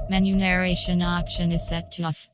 Menu narration option is set to off.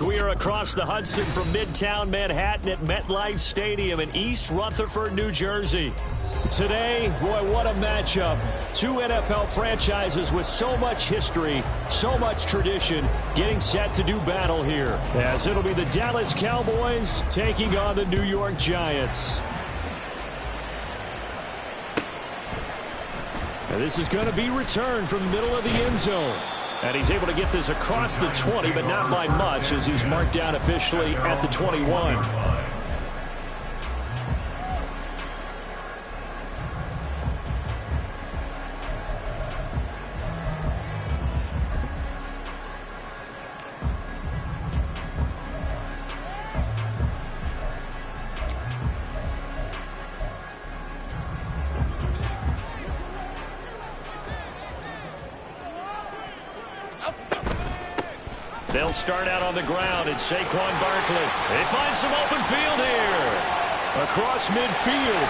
We are across the Hudson from Midtown Manhattan at MetLife Stadium in East Rutherford, New Jersey. Today, boy, what a matchup. Two NFL franchises with so much history, so much tradition, getting set to do battle here. As it'll be the Dallas Cowboys taking on the New York Giants. And this is going to be returned from the middle of the end zone. And he's able to get this across the 20, but not by much, as he's marked down officially at the 21. They'll start out on the ground. It's Saquon Barkley. They find some open field here. Across midfield.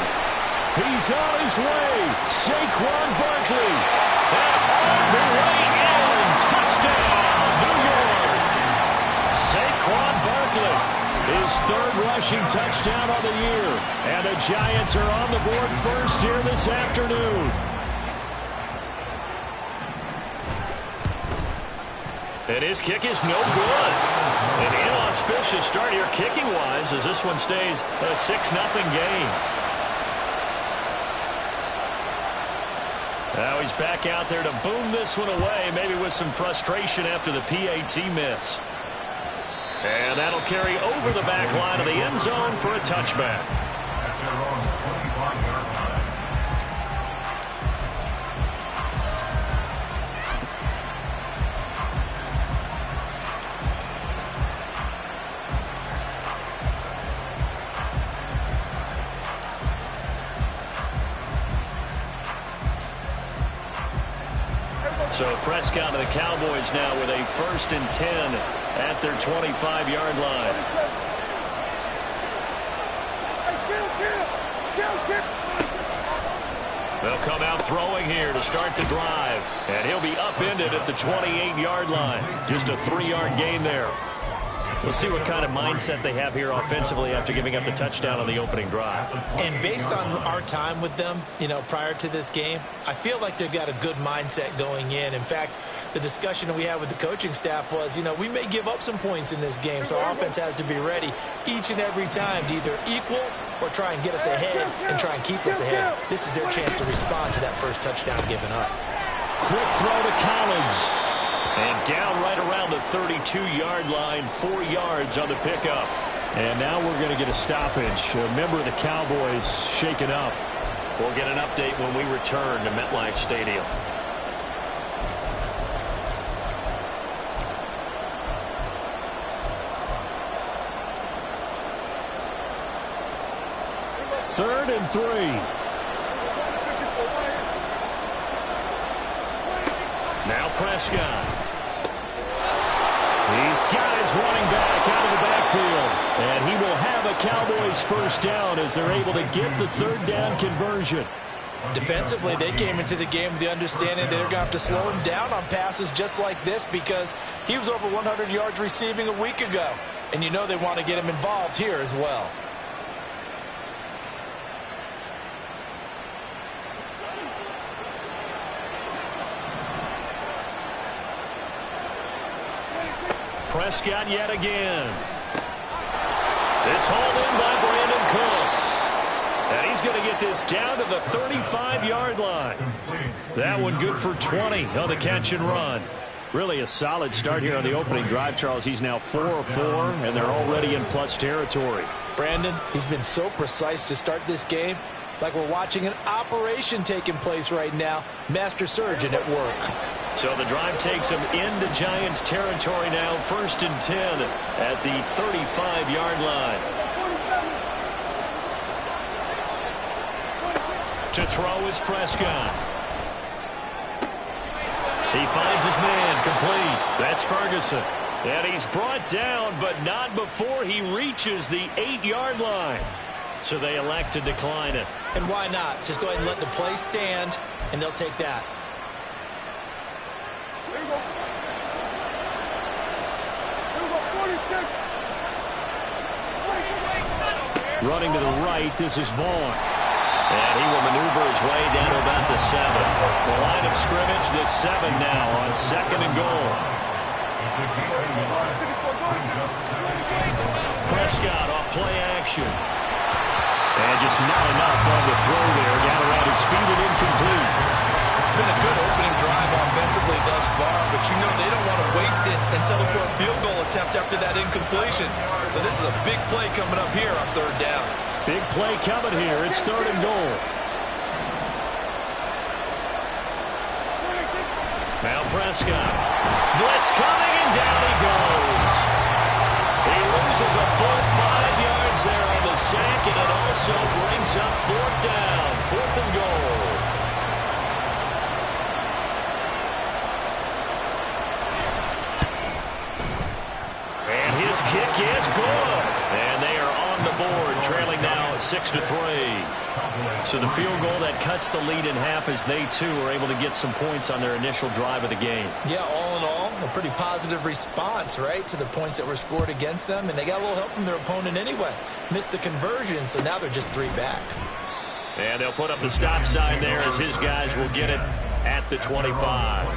He's on his way. Saquon Barkley. And all the way in. Touchdown, New York. Saquon Barkley. His third rushing touchdown on the year. And the Giants are on the board first here this afternoon. And his kick is no good. An inauspicious start here kicking-wise as this one stays a 6-0 game. Now he's back out there to boom this one away, maybe with some frustration after the PAT miss. And that'll carry over the back line of the end zone for a touchback. So Prescott and the Cowboys now with a 1st and 10 at their 25-yard line. They'll come out throwing here to start the drive. And he'll be upended at the 28-yard line. Just a 3-yard gain there. We'll see what kind of mindset they have here offensively after giving up the touchdown on the opening drive. And based on our time with them, prior to this game, I feel like they've got a good mindset going in. In fact, the discussion that we had with the coaching staff was, we may give up some points in this game, so our offense has to be ready each and every time to either equal or try and get us ahead and try and keep us ahead. This is their chance to respond to that first touchdown given up. Quick throw to Collins. And down right around the 32-yard line, 4 yards on the pickup. And now we're going to get a stoppage. A member of the Cowboys shaken up. We'll get an update when we return to MetLife Stadium. Third and 3. Now Prescott. He's got his running back out of the backfield. And he will have a Cowboys first down as they're able to get the 3rd down conversion. Defensively, they came into the game with the understanding they're going to have to slow him down on passes just like this because he was over 100 yards receiving a week ago. And they want to get him involved here as well. Prescott yet again. It's hauled in by Brandon Cooks. And he's going to get this down to the 35-yard line. That one good for 20 on the catch and run. Really a solid start here on the opening drive, Charles. He's now 4 of 4, and they're already in plus territory. Brandon, he's been so precise to start this game. Like we're watching an operation taking place right now. Master surgeon at work. So the drive takes him into Giants territory now. 1st and 10 at the 35-yard line. To throw is Prescott. He finds his man complete. That's Ferguson. And he's brought down, but not before he reaches the 8-yard line. So they elect to decline it. And why not? Just go ahead and let the play stand, and they'll take that. Running to the right, this is Vaughn. And he will maneuver his way down to about the 7. The line of scrimmage, the 7 now on 2nd and goal. Prescott off play action. And just not enough on the throw there. Got around his feet and incomplete. It's been a good opening drive offensively thus far, but they don't want to waste it and settle for a field goal attempt after that incompletion. So this is a big play coming up here on 3rd down. Big play coming here. It's 3rd and goal. Now Prescott. Blitz coming, and down he goes. He loses a full 5 yards there on the sack, and it also brings up 4th down. 4th and goal. And his kick is good. And they are on the board, trailing now 6-3. So the field goal that cuts the lead in half as they, too, are able to get some points on their initial drive of the game. Yeah, all in all, a pretty positive response, right, to the points that were scored against them. And they got a little help from their opponent anyway. Missed the conversion, so now they're just 3 back. And they'll put up the stop sign there as his guys will get it at the 25.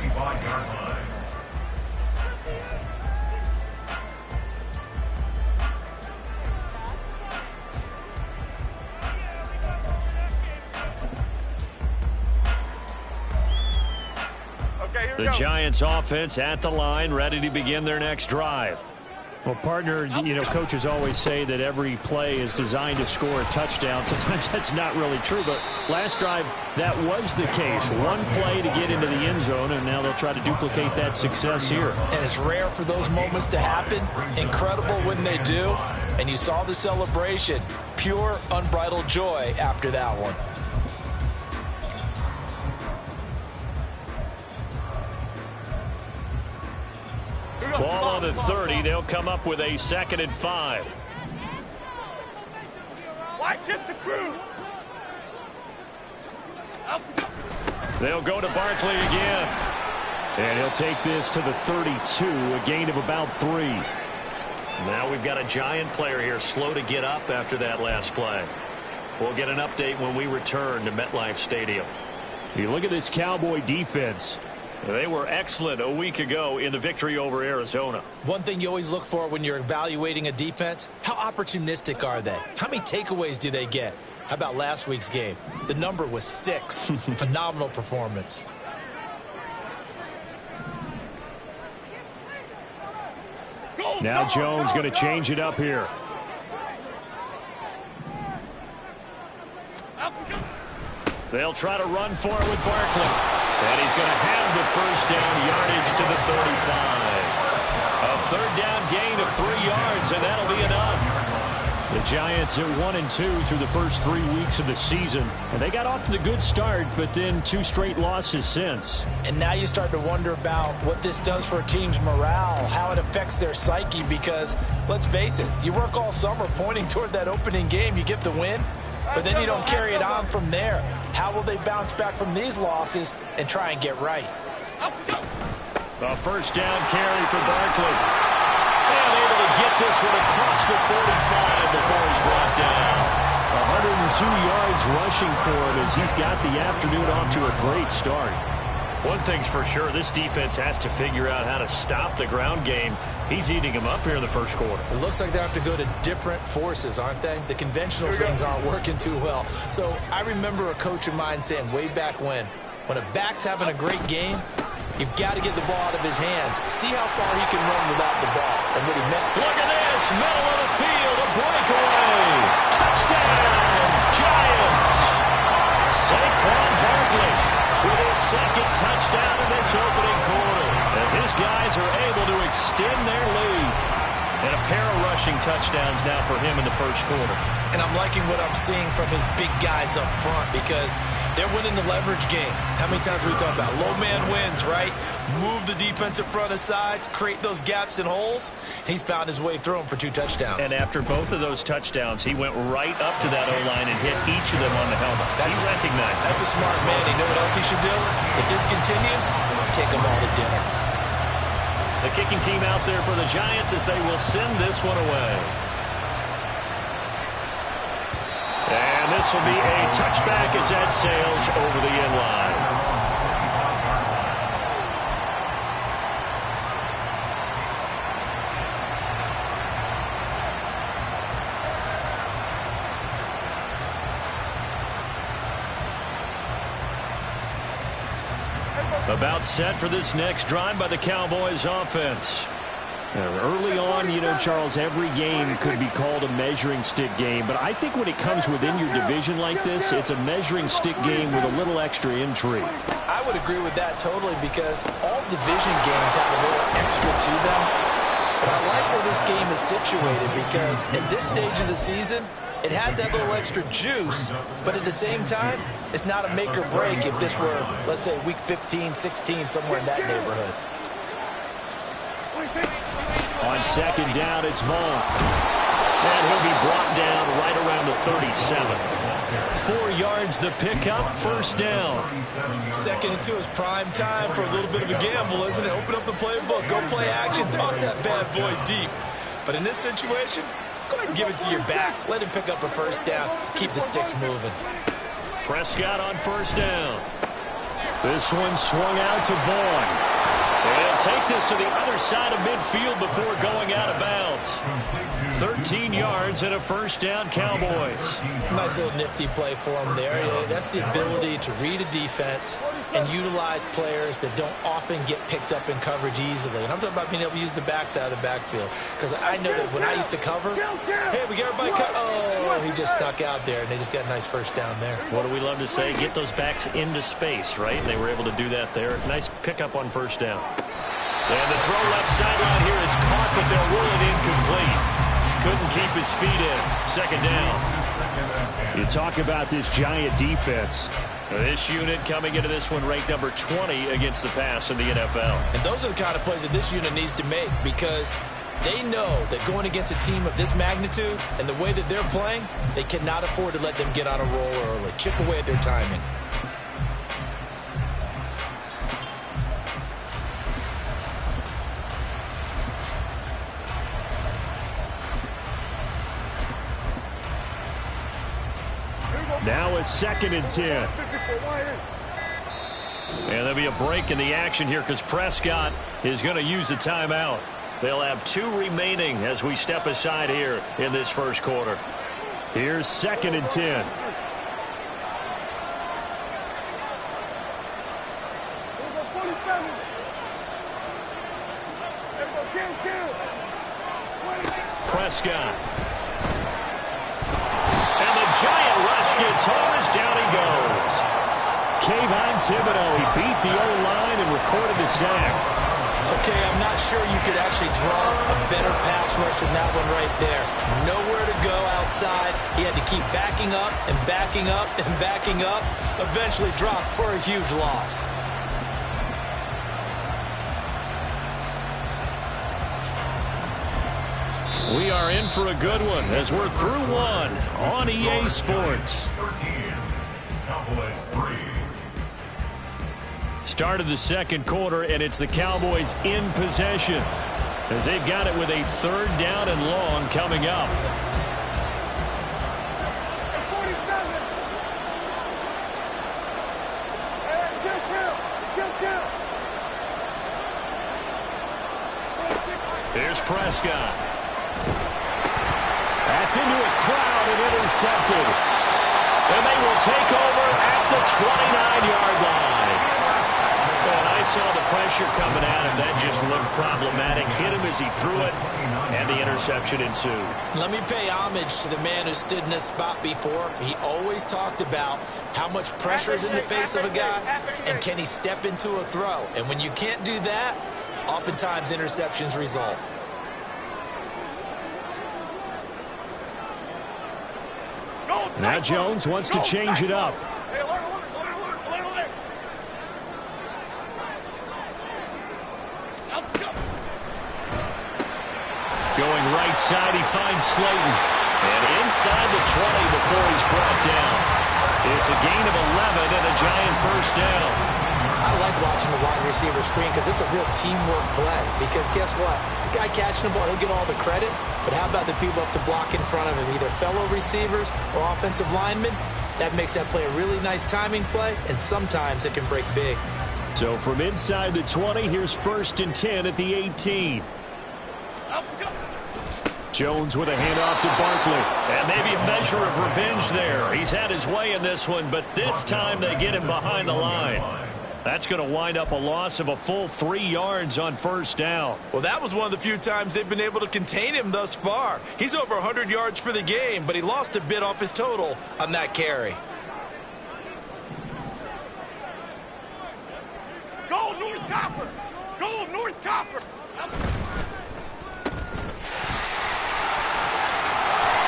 The Giants offense at the line, ready to begin their next drive. Well, partner, coaches always say that every play is designed to score a touchdown. Sometimes that's not really true, but last drive, that was the case. One play to get into the end zone, and now they'll try to duplicate that success here. And it's rare for those moments to happen. Incredible when they do. And you saw the celebration. Pure, unbridled joy after that one. Ball on the 30. They'll come up with a 2nd and 5. Why shift the crew? They'll go to Barkley again. And he'll take this to the 32, a gain of about 3. Now we've got a Giant player here slow to get up after that last play. We'll get an update when we return to MetLife Stadium. You look at this Cowboy defense. They were excellent a week ago in the victory over Arizona. One thing you always look for when you're evaluating a defense, how opportunistic are they? How many takeaways do they get? How about last week's game? The number was 6. Phenomenal performance. Now Jones going to change it up here. They'll try to run for it with Barkley. And he's going to have the first down, yardage to the 35. A 3rd down gain of 3 yards, and that'll be enough. The Giants at 1-2 through the first 3 weeks of the season. And they got off to the good start, but then 2 straight losses since. And now you start to wonder about what this does for a team's morale, how it affects their psyche, because let's face it, you work all summer pointing toward that opening game, you get the win, but then you don't carry it on from there. How will they bounce back from these losses and try and get right? A first down carry for Barkley. And able to get this one across the 45 before he's brought down. 102 yards rushing for him as he's got the afternoon off to a great start. One thing's for sure, this defense has to figure out how to stop the ground game. He's eating them up here in the first quarter. It looks like they have to go to different forces, aren't they? The conventional things aren't working too well. So I remember a coach of mine saying way back when a back's having a great game, you've got to get the ball out of his hands. See how far he can run without the ball. And what he meant. Look at this, middle of the field, a breakaway. Touchdown, Giants. Saquon Barkley with his 2nd touchdown in this opening quarter, as his guys are able to extend their lead. And a pair of rushing touchdowns now for him in the first quarter. And I'm liking what I'm seeing from his big guys up front because they're winning the leverage game. How many times we talk about low man wins, right? Move the defensive front aside, create those gaps and holes. He's found his way through them for 2 touchdowns. And after both of those touchdowns, he went right up to that O-line and hit each of them on the helmet. He recognized it. That's a smart man. You know what else he should do? If this continues, take them all to dinner. The kicking team out there for the Giants as they will send this one away. And this will be a touchback as that sails over the end line. About set for this next drive by the Cowboys offense. Early on, Charles, every game could be called a measuring stick game. But I think when it comes within your division like this, it's a measuring stick game with a little extra intrigue. I would agree with that totally because all division games have a little extra to them. But I like where this game is situated because at this stage of the season, it has that little extra juice, but at the same time, it's not a make or break if this were, let's say, week 15, 16, somewhere in that neighborhood. On 2nd down, it's Vaughn. And he'll be brought down right around the 37. 4 yards the pickup, first down. 2nd and 2 is prime time for a little bit of a gamble, isn't it? Open up the playbook, go play action, toss that bad boy deep. But in this situation, go ahead and give it to your back. Let him pick up a first down. Keep the sticks moving. Prescott on first down. This one swung out to Vaughn. And take this to the other side of midfield before going out of bounds. 13 yards and a first down, Cowboys. Nice little nifty play for him there. That's the ability to read a defense, and utilize players that don't often get picked up in coverage easily. And I'm talking about being able to use the backside of the backfield. Because I know that when I used to cover, hey, we got everybody oh, he just snuck out there, and they just got a nice first down there. What do we love to say? Get those backs into space, right? And they were able to do that there. Nice pickup on first down. And the throw left sideline here is caught, but they'll rule it incomplete. Couldn't keep his feet in. Second down. You talk about this Giant defense. This unit coming into this one ranked number 20 against the pass in the NFL. And those are the kind of plays that this unit needs to make, because they know that going against a team of this magnitude and the way that they're playing, they cannot afford to let them get on a roll early. Chip away at their timing. Now a 2nd and 10. And there'll be a break in the action here because Prescott is going to use a timeout. They'll have 2 remaining as we step aside here in this first quarter. Here's 2nd and 10. Prescott. Giant rush gets home as down he goes. Kayvon Thibodeaux, he beat the O-line and recorded the sack. Okay, I'm not sure you could actually draw a better pass rush than that one right there. Nowhere to go outside. He had to keep backing up and backing up and backing up. Eventually dropped for a huge loss. We are in for a good one as we're through one on EA Sports. Start of the second quarter, and it's the Cowboys in possession as they've got it with a 3rd down and long coming up. Here's Prescott. That's into a crowd and intercepted. And they will take over at the 29-yard line. And I saw the pressure coming at him. That just looked problematic. Hit him as he threw it, and the interception ensued. Let me pay homage to the man who stood in this spot before. He always talked about how much pressure is in the face of a guy, and can he step into a throw. And when you can't do that, oftentimes interceptions result. Now Jones wants to change it up. Going right side, he finds Slayton. And inside the 20 before he's brought down. It's a gain of 11 and a Giant first down. I like watching the wide receiver screen because it's a real teamwork play. Because guess what? The guy catching the ball, he'll get all the credit. But how about the people who have to block in front of him, either fellow receivers or offensive linemen? That makes that play a really nice timing play, and sometimes it can break big. So from inside the 20, here's 1st and 10 at the 18. Jones with a handoff to Barkley. And maybe a measure of revenge there. He's had his way in this one, but this time they get him behind the line. That's going to wind up a loss of a full 3 yards on first down. Well, that was one of the few times they've been able to contain him thus far. He's over 100 yards for the game, but he lost a bit off his total on that carry. Go, North Copper! Go, North Copper!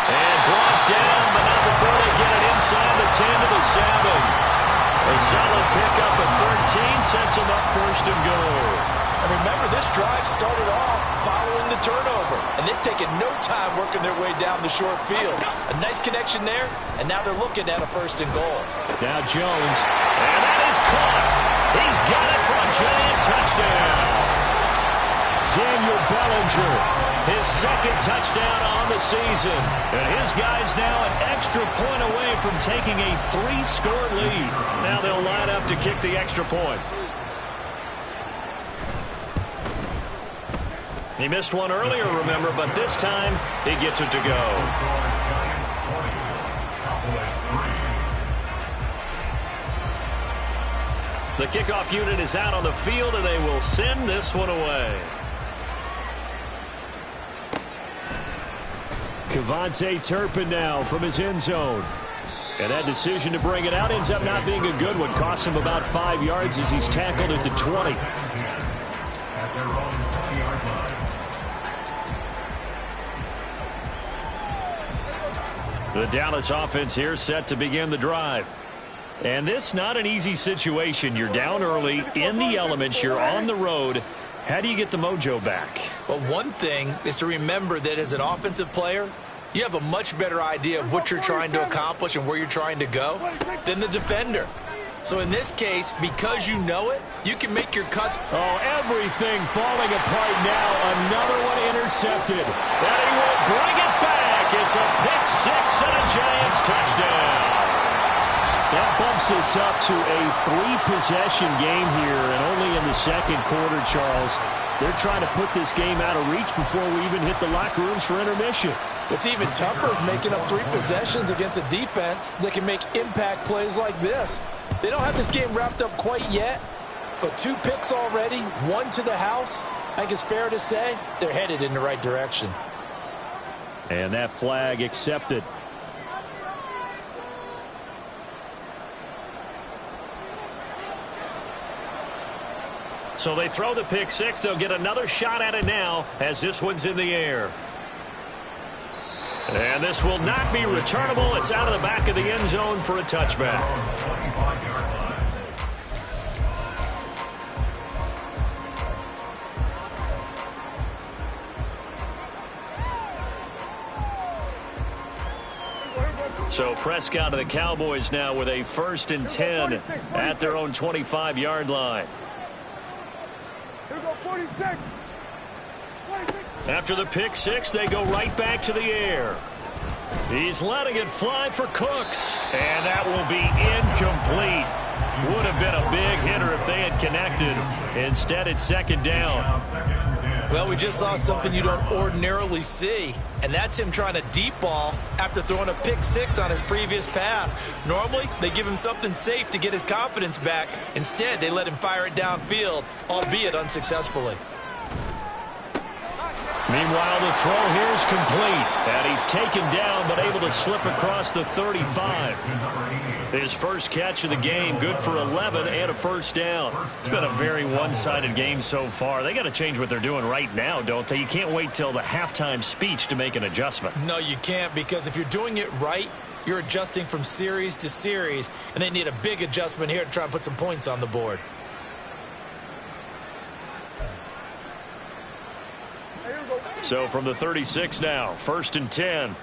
And brought down, but not before they get it inside the 10 to the 7. A solid pickup at 13 sets him up 1st and goal. And remember, this drive started off following the turnover, and they've taken no time working their way down the short field. A nice connection there, and now they're looking at a 1st and goal. Now Jones, and that is caught. He's got it for a Giant touchdown. Daniel Bellinger, his 2nd touchdown on the season. And his guys now an extra point away from taking a 3-score lead. Now they'll line up to kick the extra point. He missed one earlier, remember, but this time he gets it to go. The kickoff unit is out on the field, and they will send this one away. KaVontae Turpin now from his end zone. And that decision to bring it out ends up not being a good one. Costs him about 5 yards as he's tackled at the 20. The Dallas offense here set to begin the drive. And this not an easy situation. You're down early, in the elements, you're on the road. How do you get the mojo back? Well, one thing is to remember that as an offensive player, you have a much better idea of what you're trying to accomplish and where you're trying to go than the defender. So in this case, because you know it, you can make your cuts. Oh, everything falling apart now. Another one intercepted. And he will bring it back. It's a pick six and a Giants touchdown. That bumps us up to a 3-possession game here, and only in the second quarter, Charles. They're trying to put this game out of reach before we even hit the locker rooms for intermission. What's even tougher is making up 3 possessions against a defense that can make impact plays like this. They don't have this game wrapped up quite yet, but 2 picks already, 1 to the house. I think it's fair to say they're headed in the right direction. And that flag accepted. So they throw the pick six. They'll get another shot at it now as this one's in the air. And this will not be returnable. It's out of the back of the end zone for a touchback. So Prescott of the Cowboys now with a 1st and 10 at their own 25-yard line. After the pick six, they go right back to the air. He's letting it fly for Cooks. And that will be incomplete. Would have been a big hitter if they had connected. Instead, it's 2nd down. Well, we just saw something you don't ordinarily see, and that's him trying to deep ball after throwing a pick six on his previous pass. Normally, they give him something safe to get his confidence back. Instead, they let him fire it downfield, albeit unsuccessfully. Meanwhile, the throw here is complete. And he's taken down, but able to slip across the 35. His first catch of the game, good for 11 and a 1st down. It's been a very one-sided game so far. They got to change what they're doing right now, don't they? You can't wait till the halftime speech to make an adjustment. No, you can't, because if you're doing it right, you're adjusting from series to series, and they need a big adjustment here to try and put some points on the board. So from the 36 now, 1st and 10.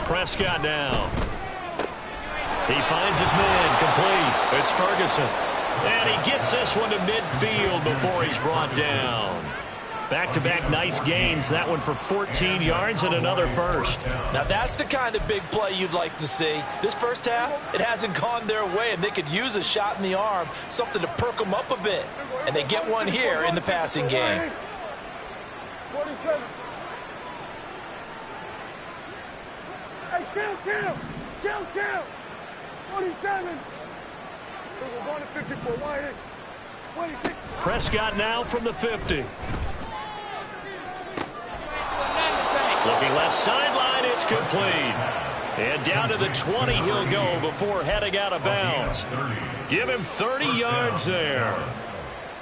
Prescott now. He finds his man, complete. It's Ferguson. And he gets this one to midfield before he's brought down. Back-to-back nice gains. That one for 14 yards and another 1st. Now that's the kind of big play you'd like to see. This first half, it hasn't gone their way, and they could use a shot in the arm, something to perk them up a bit. And they get one here in the passing game. 47. Hey, kill. 47. We're going to 54. 26. Prescott now from the 50. Looking left sideline, it's complete. And down to the 20 he'll go before heading out of bounds. Give him 30 yards there.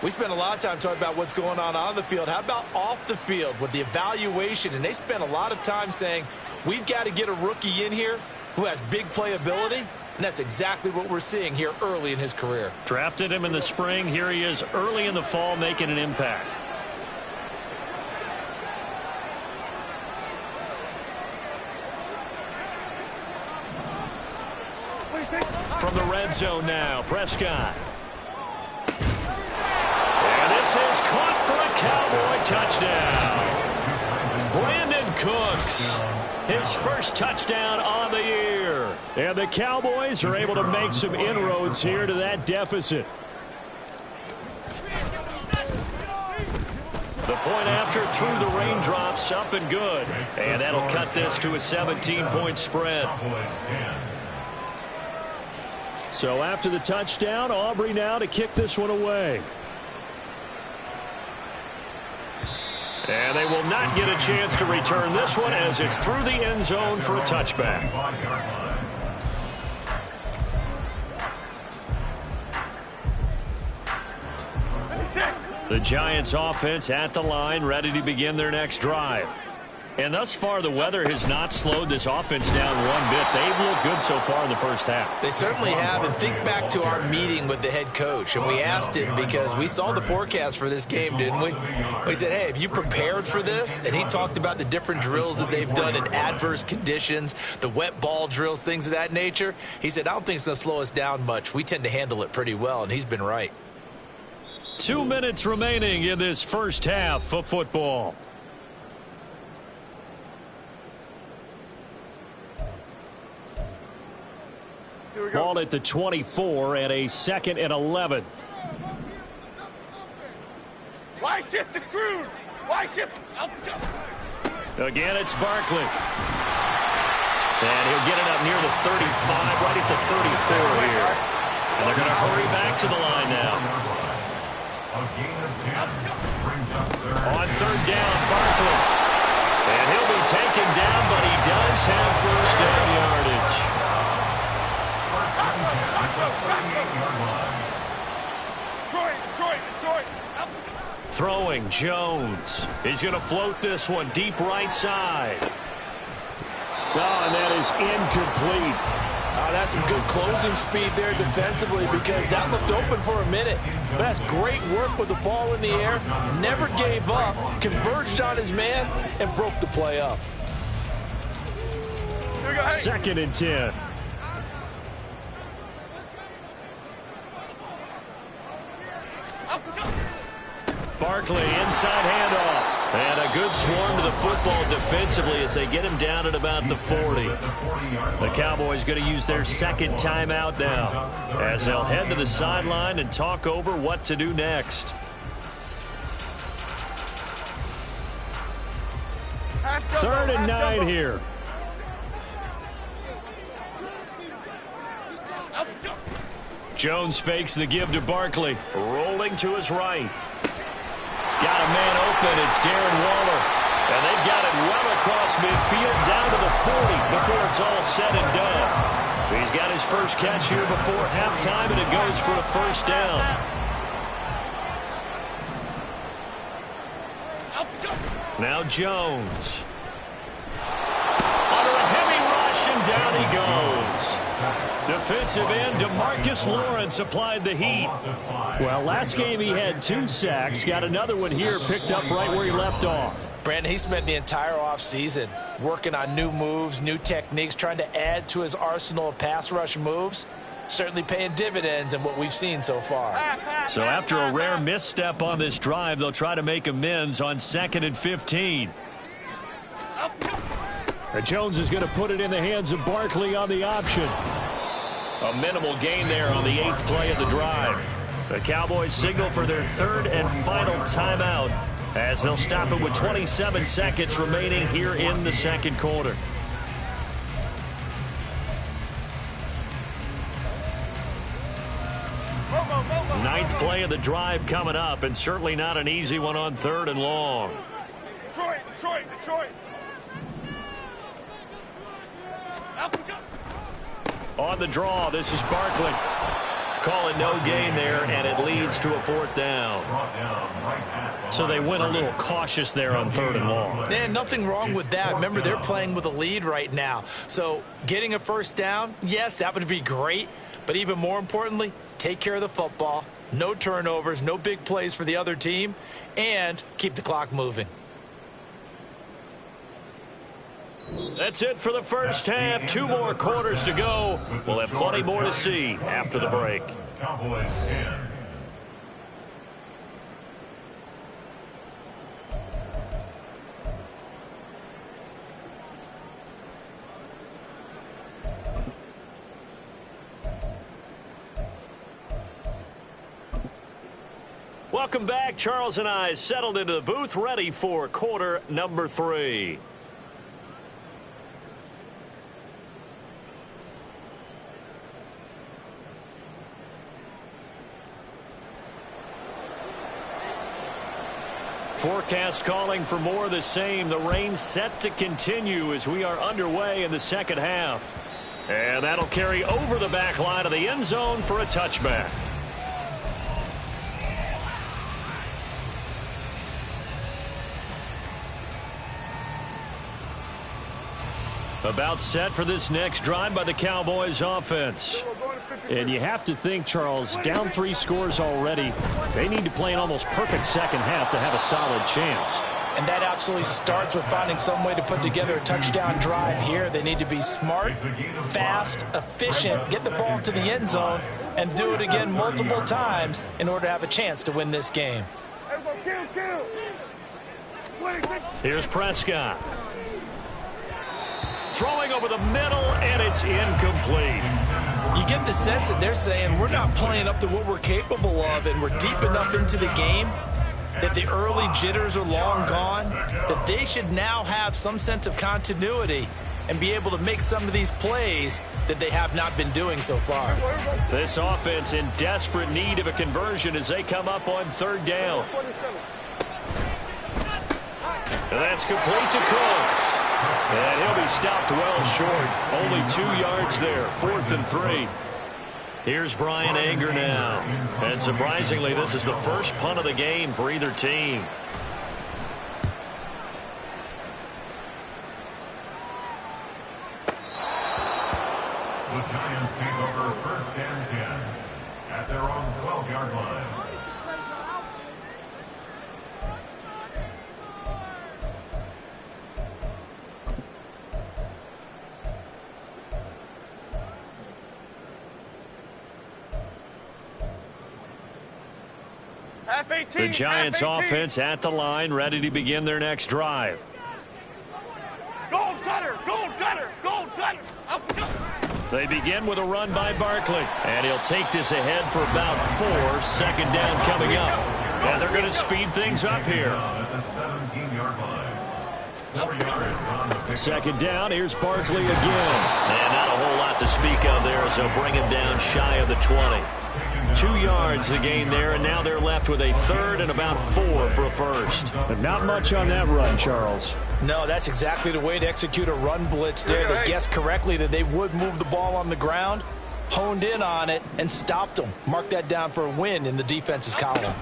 We spent a lot of time talking about what's going on the field. How about off the field with the evaluation? And they spent a lot of time saying, we've got to get a rookie in here who has big playability. And that's exactly what we're seeing here early in his career. Drafted him in the spring. Here he is early in the fall making an impact. From the red zone now, Prescott. And this is caught for a Cowboy touchdown. Brandon Cooks, his first touchdown on the year. And the Cowboys are able to make some inroads here to that deficit. The point after through the raindrops, up and good. And that'll cut this to a 17-point spread. So after the touchdown, Aubrey now to kick this one away. And they will not get a chance to return this one as it's through the end zone for a touchback. The Giants offense at the line, ready to begin their next drive. And thus far, the weather has not slowed this offense down one bit. They've looked good so far in the first half. They certainly have. And think back to our meeting with the head coach. And we asked him because we saw the forecast for this game, didn't we? We said, hey, have you prepared for this? And he talked about the different drills that they've done in adverse conditions, the wet ball drills, things of that nature. He said, I don't think it's going to slow us down much. We tend to handle it pretty well, and he's been right. 2 minutes remaining in this first half of football. Ball at the 24 and a 2nd and 11. Why shift the crude? Why shift? Again, it's Barkley. And he'll get it up near the 35, right at the 34 here. And they're going to hurry back to the line now. On 3rd down, Barkley. And he'll be taken down, but he does have first down yardage. Throwing Jones. He's going to float this one deep right side. Oh, and that is incomplete. That's some good closing speed there defensively because that looked open for a minute. But that's great work with the ball in the air. Never gave up, converged on his man, and broke the play up. 2nd and 10. Barkley, inside handoff. And a good swarm to the football defensively as they get him down at about the 40. The Cowboys going to use their 2nd timeout now as they'll head to the sideline and talk over what to do next. 3rd and 9 here. Jones fakes the give to Barkley. Rolling to his right. Got a man open. It's Darren Waller. And they've got it well across midfield down to the 40 before it's all said and done. He's got his first catch here before halftime, and it goes for a first down. Now Jones. Under a heavy rush, and down he goes. Defensive end DeMarcus Lawrence applied the heat. Well, last game he had 2 sacks. Got another one here, picked up right where he left off. Brandon, he spent the entire offseason working on new moves, new techniques, trying to add to his arsenal of pass rush moves. Certainly paying dividends in what we've seen so far. So after a rare misstep on this drive, they'll try to make amends on 2nd and 15. And Jones is going to put it in the hands of Barkley on the option. A minimal gain there on the 8th play of the drive. The Cowboys signal for their 3rd and final timeout as they'll stop it with 27 seconds remaining here in the 2nd quarter. Ninth play of the drive coming up, and certainly not an easy one on 3rd and long. Detroit. On the draw, this is Barkley. Call it no gain there, and it leads to a 4th down. So they went a little cautious there on 3rd and long. Man, nothing wrong with that. Remember, they're playing with a lead right now. So getting a first down, yes, that would be great. But even more importantly, take care of the football. No turnovers, no big plays for the other team, and keep the clock moving. That's it for the first half. 2 more quarters to go. We'll have plenty more to see after the break. Cowboys 10. Welcome back. Charles and I settled into the booth, ready for quarter number 3. Forecast calling for more of the same. The rain set to continue as we are underway in the second half. And that'll carry over the back line of the end zone for a touchback. About set for this next drive by the Cowboys offense. And you have to think, Charles, down 3 scores already. They need to play an almost perfect second half to have a solid chance. And that absolutely starts with finding some way to put together a touchdown drive here. They need to be smart, fast, efficient, get the ball to the end zone, and do it again multiple times in order to have a chance to win this game. Here's Prescott. Throwing over the middle, and it's incomplete. You get the sense that they're saying we're not playing up to what we're capable of, and we're deep enough into the game that the early jitters are long gone, that they should now have some sense of continuity and be able to make some of these plays that they have not been doing so far. This offense in desperate need of a conversion as they come up on 3rd down. And that's complete to Cooks. And he'll be stopped well short. Only 2 yards there. 4th and 3. Here's Brian Anger now. And surprisingly, this is the first punt of the game for either team. The Giants take over 1st and 10 at their own 12-yard line. The Giants offense at the line, ready to begin their next drive. Go, Cutter! Go, Cutter! Go, Cutter! They begin with a run by Barkley. And he'll take this ahead for about 4. 2nd down coming up. And they're going to speed things up here. At the 17-yard line. 4 yards on the pick. 2nd down, here's Barkley again. And not a whole lot to speak of there as they'll bring him down shy of the 20. 2 yards the gain there, and now they're left with a 3rd and about 4 for a first. But not much on that run, Charles. No, that's exactly the way to execute a run blitz there. They guessed correctly that they would move the ball on the ground, honed in on it, and stopped them. Mark that down for a win in the defense's column.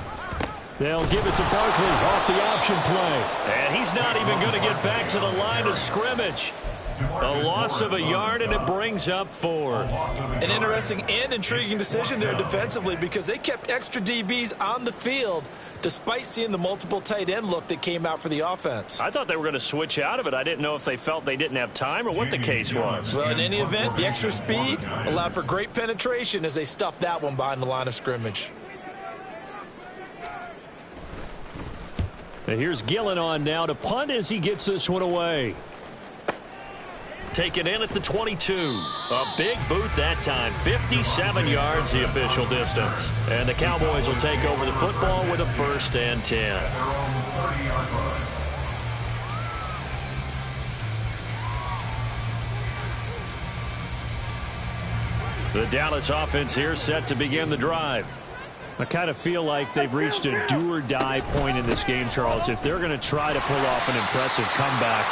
They'll give it to Barkley off the option play. And he's not even going to get back to the line of scrimmage. A loss of a yard, and it brings up 4th. An interesting and intriguing decision there defensively because they kept extra DBs on the field despite seeing the multiple tight end look that came out for the offense. I thought they were going to switch out of it. I didn't know if they felt they didn't have time or what the case was. Well, in any event, the extra speed allowed for great penetration as they stuffed that one behind the line of scrimmage. And here's Gillen on now to punt as he gets this one away. Taken in at the 22. A big boot that time. 57 yards the official distance. And the Cowboys will take over the football with a 1st and 10. Their own 30-yard line. The Dallas offense here set to begin the drive. I kind of feel like they've reached a do-or-die point in this game, Charles. If they're going to try to pull off an impressive comeback,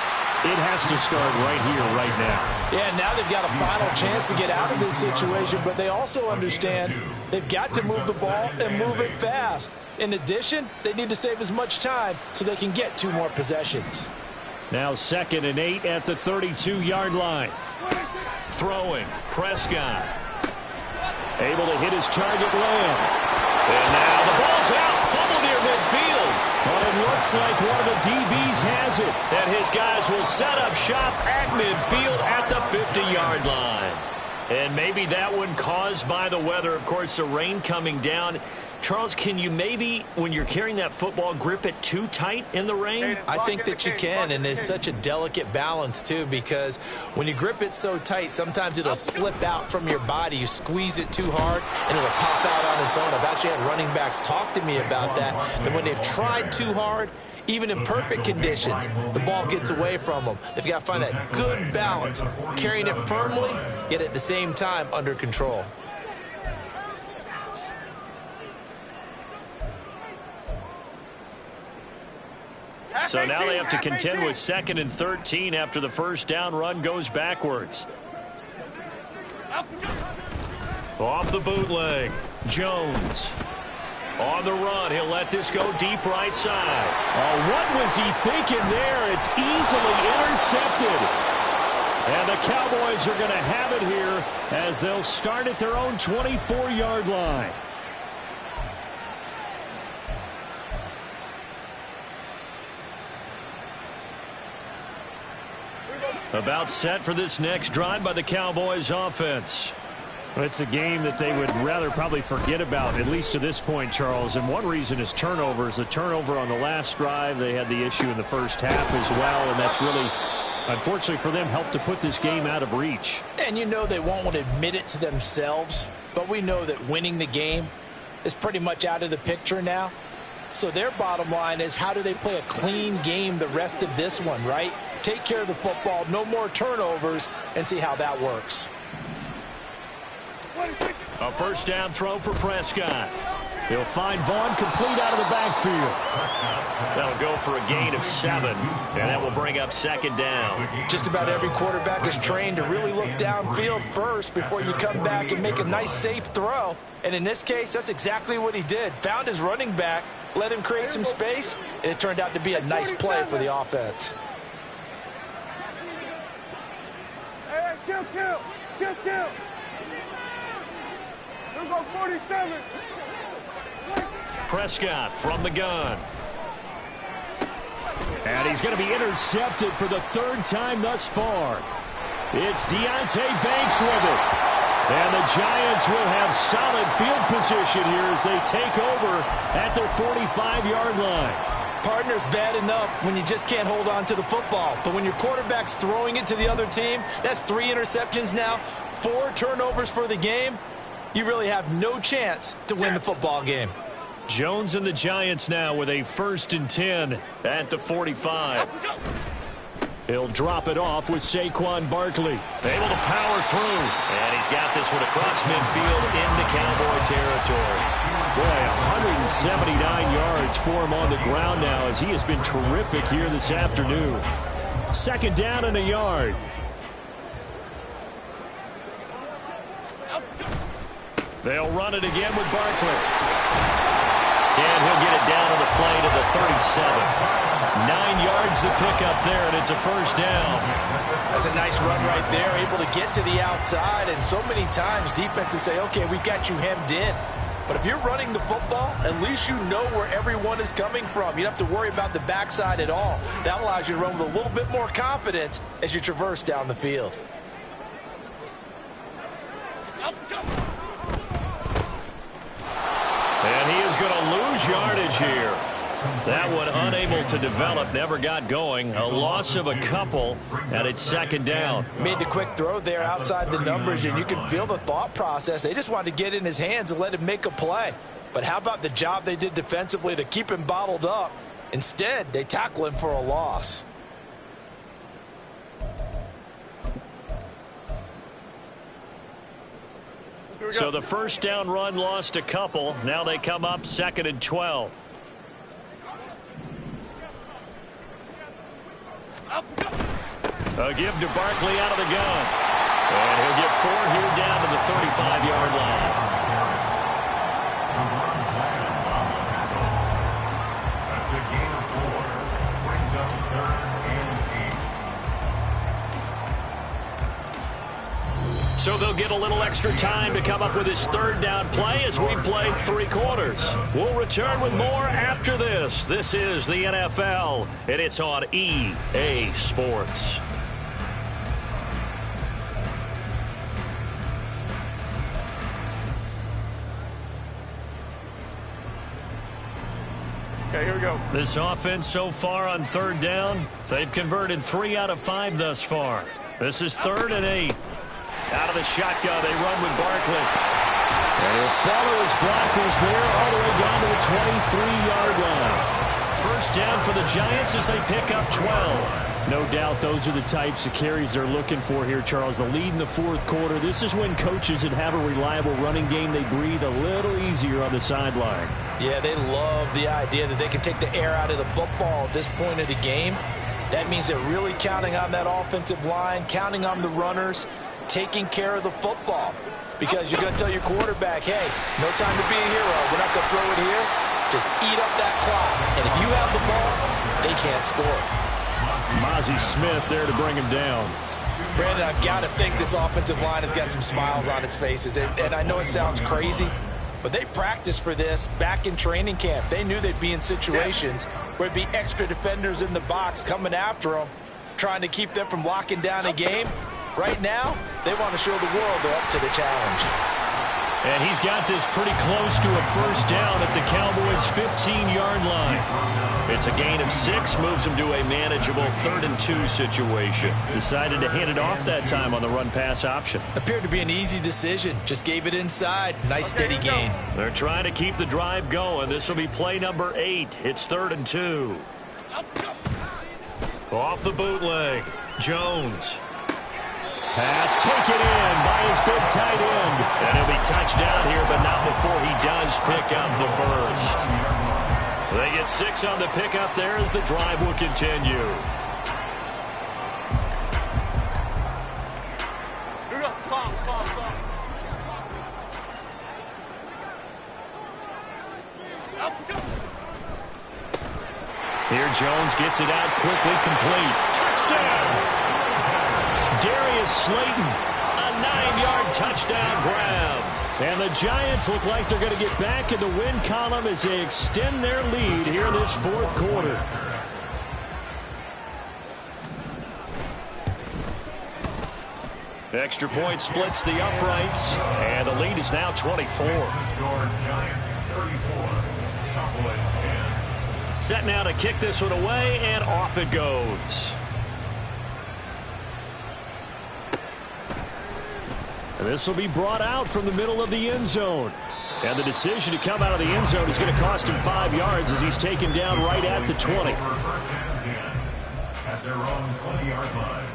it has to start right here, right now. Yeah, now they've got a final chance to get out of this situation, but they also understand they've got to move the ball and move it fast. In addition, they need to save as much time so they can get 2 more possessions. Now 2nd and 8 at the 32-yard line. Throwing, Prescott. Able to hit his target, Lamb. And now the ball's out. Fumble near midfield. But it looks like one of the DBs has it. And his guys will set up shop at midfield at the 50-yard line. And maybe that one caused by the weather. Of course, the rain coming down. Charles, can you maybe, when you're carrying that football, grip it too tight in the rain? I think that you can, and it's such a delicate balance, too, because when you grip it so tight, sometimes it'll slip out from your body. You squeeze it too hard, and it'll pop out on its own. I've actually had running backs talk to me about that, that when they've tried too hard, even in perfect conditions, the ball gets away from them. They've got to find that good balance, carrying it firmly, yet at the same time under control. So now they have to contend with 2nd and 13 after the first down run goes backwards. Off the bootleg, Jones. On the run, he'll let this go deep right side. Oh, what was he thinking there? It's easily intercepted. And the Cowboys are going to have it here as they'll start at their own 24-yard line. About set for this next drive by the Cowboys offense. It's a game that they would rather probably forget about, at least to this point, Charles. And one reason is turnovers. The turnover on the last drive, they had the issue in the first half as well, and that's really, unfortunately for them, helped to put this game out of reach. And you know they won't want to admit it to themselves, but we know that winning the game is pretty much out of the picture now. So their bottom line is, how do they play a clean game the rest of this one, right? Take care of the football, no more turnovers, and see how that works. A first down throw for Prescott. He'll find Vaughn complete out of the backfield. That'll go for a gain of 7, and that will bring up 2nd down. Just about every quarterback is trained to really look downfield first before you come back and make a nice, safe throw. And in this case, that's exactly what he did. Found his running back, let him create some space, and it turned out to be a nice play for the offense. Kill. Here go 47. Prescott from the gun. And he's going to be intercepted for the 3rd time thus far. It's Deonte Banks with it. And the Giants will have solid field position here as they take over at their 45-yard line. Partner's bad enough when you just can't hold on to the football. But when your quarterback's throwing it to the other team, that's 3 interceptions now, 4 turnovers for the game. You really have no chance to win the football game. Jones and the Giants now with a 1st and 10 at the 45. He'll drop it off with Saquon Barkley. Able to power through. And he's got this one across midfield into Cowboy territory. Boy, 179 yards for him on the ground now as he has been terrific here this afternoon. 2nd down and a yard. They'll run it again with Barkley. And he'll get it down to the play to the 37. 9 yards to pick up there, and it's a 1st down. That's a nice run right there, able to get to the outside. And so many times defenses say, okay, we've got you hemmed in. But if you're running the football, at least you know where everyone is coming from. You don't have to worry about the backside at all. That allows you to run with a little bit more confidence as you traverse down the field. And he is going to lose yardage here. That one unable to develop, never got going. A loss of a couple, and it's 2nd down. Made the quick throw there outside the numbers, and you can feel the thought process. They just wanted to get in his hands and let him make a play. But how about the job they did defensively to keep him bottled up? Instead, they tackle him for a loss. So the 1st down run lost a couple. Now they come up 2nd and 12. A give to Barkley out of the gun. And he'll get 4 here down to the 35-yard line. That's a gain of 4. Brings up 3rd and 8. So they'll get a little extra time to come up with his 3rd down play as we play 3 quarters. We'll return with more after this. This is the NFL, and it's on EA Sports. Okay, here we go. This offense so far on 3rd down, they've converted 3 out of 5 thus far. This is 3rd and 8. Out of the shotgun, they run with Barkley. And he'll follow his blockers there all the way down to the 23-yard line. 1st down for the Giants as they pick up 12. No doubt those are the types of carries they're looking for here, Charles. The lead in the 4th quarter. This is when coaches that have a reliable running game, they breathe a little easier on the sideline. Yeah, they love the idea that they can take the air out of the football at this point of the game. That means they're really counting on that offensive line, counting on the runners, taking care of the football. Because you're going to tell your quarterback, hey, no time to be a hero. We're not going to throw it here. Just eat up that clock. And if you have the ball, they can't score. Mazi Smith there to bring him down. Brandon, I've got to think this offensive line has got some smiles on its faces. And I know it sounds crazy, but they practiced for this back in training camp. They knew they'd be in situations where it'd be extra defenders in the box coming after them, trying to keep them from locking down a game. Right now, they want to show the world they're up to the challenge. And he's got this pretty close to a first down at the Cowboys' 15-yard line. It's a gain of 6, moves him to a manageable 3rd and 2 situation. Decided to hand it off that time on the run-pass option. Appeared to be an easy decision. Just gave it inside. Nice steady gain. They're trying to keep the drive going. This will be play number 8. It's 3rd and 2. Off the bootleg. Jones. Pass taken in by his big tight end. And he'll be touchdown here, but not before he does pick up the first. They get 6 on the pickup there as the drive will continue. Here Jones gets it out quickly, complete. Touchdown! Darius Slayton, a 9-yard touchdown grab. And the Giants look like they're going to get back in the win column as they extend their lead here in this 4th quarter. Extra point splits the uprights, and the lead is now 24. Giants 34, Cowboys 10. Set now to kick this one away, and off it goes. And this will be brought out from the middle of the end zone. And the decision to come out of the end zone is going to cost him 5 yards as he's taken down right at the 20. At their own 20-yard line.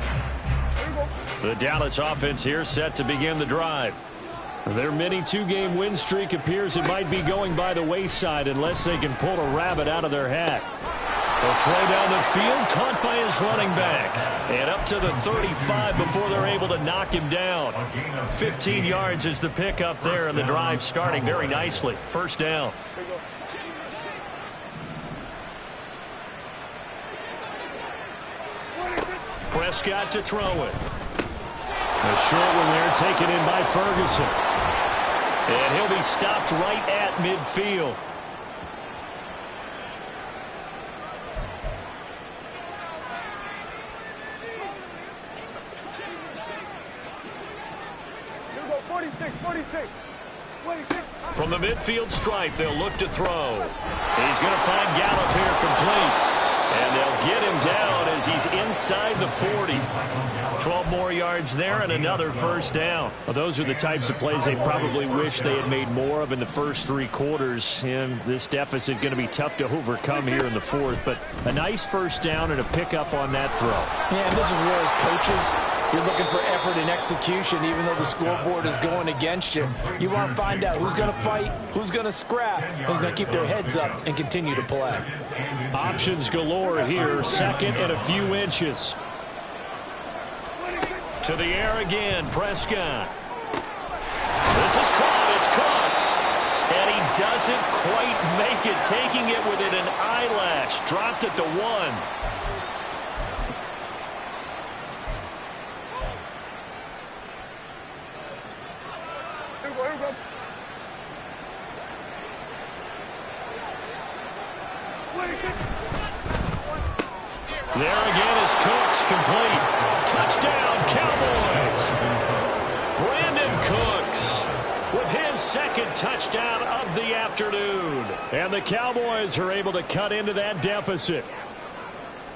The Dallas offense here set to begin the drive. Their mini 2-game win streak appears it might be going by the wayside unless they can pull a rabbit out of their hat. A throw down the field, caught by his running back. And up to the 35 before they're able to knock him down. 15 yards is the pickup there, and the drive starting very nicely. First down. Prescott to throw it. A short one there taken in by Ferguson. And he'll be stopped right at midfield. From the midfield stripe, they'll look to throw. He's going to find Gallup here complete. And they'll get him down as he's inside the 40. 12 more yards there and another first down. Well, those are the types of plays they probably wish they had made more of in the first 3 quarters. And this deficit going to be tough to overcome here in the 4th. But a nice first down and a pickup on that throw. Yeah, and this is where as coaches, you're looking for effort and execution, even though the scoreboard is going against you. You want to find out who's going to fight, who's going to scrap, who's going to keep their heads up and continue to play. Options galore here, second and a few inches. To the air again, Prescott. This is caught, it's Cooks. And he doesn't quite make it, taking it within an eyelash. Dropped at the 1. There again is Cooks, complete. Touchdown, Cowboys. Brandon Cooks with his second touchdown of the afternoon. And the Cowboys are able to cut into that deficit.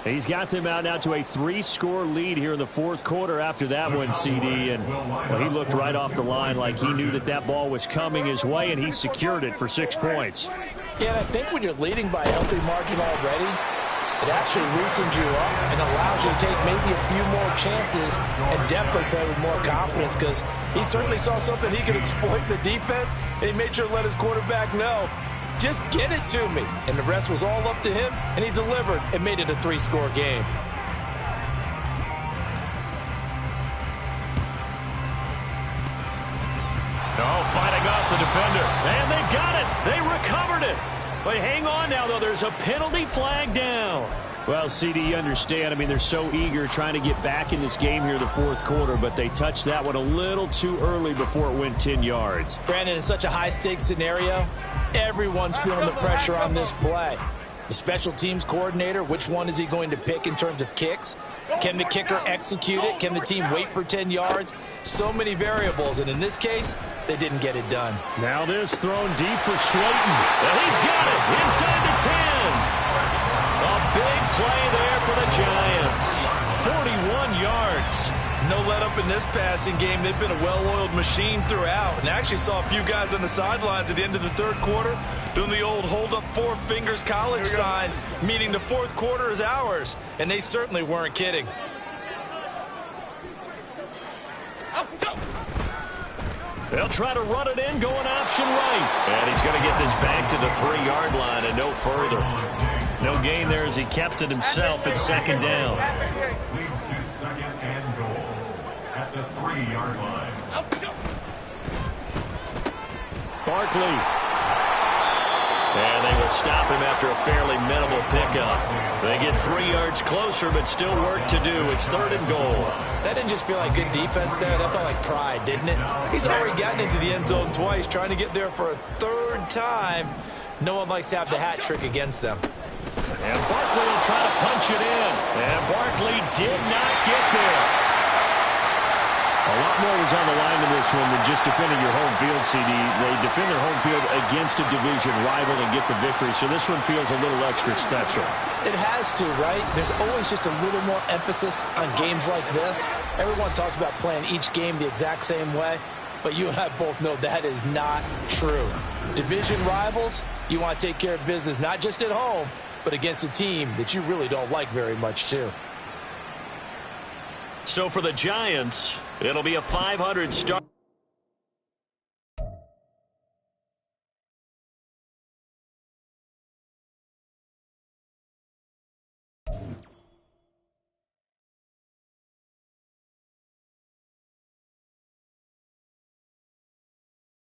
He's got them out now to a 3-score lead here in the 4th quarter after that one, CD. And well, he looked right off the line like he knew that that ball was coming his way, and he secured it for 6 points. Yeah, and I think when you're leading by a healthy margin already, it actually loosens you up and allows you to take maybe a few more chances and definitely play with more confidence, because he certainly saw something he could exploit in the defense, and he made sure to let his quarterback know Just get it to me. And the rest was all up to him, and he delivered and made it a 3-score game. Oh, fighting off the defender. And they've got it. They recovered it. But hang on now, though. There's a penalty flag down. Well, CD, you understand. I mean, they're so eager trying to get back in this game here in the fourth quarter, but they touched that one a little too early before it went 10 yards. Brandon, in such a high-stakes scenario, everyone's feeling the pressure on this play. The special teams coordinator, which one is he going to pick in terms of kicks? Can the kicker execute it? Can the team wait for 10 yards? So many variables, and in this case, they didn't get it done. Now this thrown deep for Slayton. And he's got it inside the 10. A big play there for the Giants. 41 yards. No let up in this passing game. They've been a well-oiled machine throughout. And actually saw a few guys on the sidelines at the end of the third quarter doing the old hold up 4 fingers college sign, meaning the fourth quarter is ours. And they certainly weren't kidding. They'll try to run it in, going option right. And he's going to get this back to the 3-yard line and no further. No gain there as he kept it himself at second down. Leads to second and goal at the 3-yard line. Barkley. And they will stop him after a fairly minimal pickup. They get 3 yards closer, but still work to do. It's third and goal. That didn't just feel like good defense there. That felt like pride, didn't it? He's already gotten into the end zone twice, trying to get there for a third time. No one likes to have the hat trick against them. And Barkley will try to punch it in. And Barkley did not get there. A lot more was on the line in this one than just defending your home field, CD. They defend their home field against a division rival and get the victory, so this one feels a little extra special. It has to, right? There's always just a little more emphasis on games like this. Everyone talks about playing each game the exact same way, but you and I both know that is not true. Division rivals, you want to take care of business not just at home, but against a team that you really don't like very much, too. So for the Giants, it'll be a 500 start.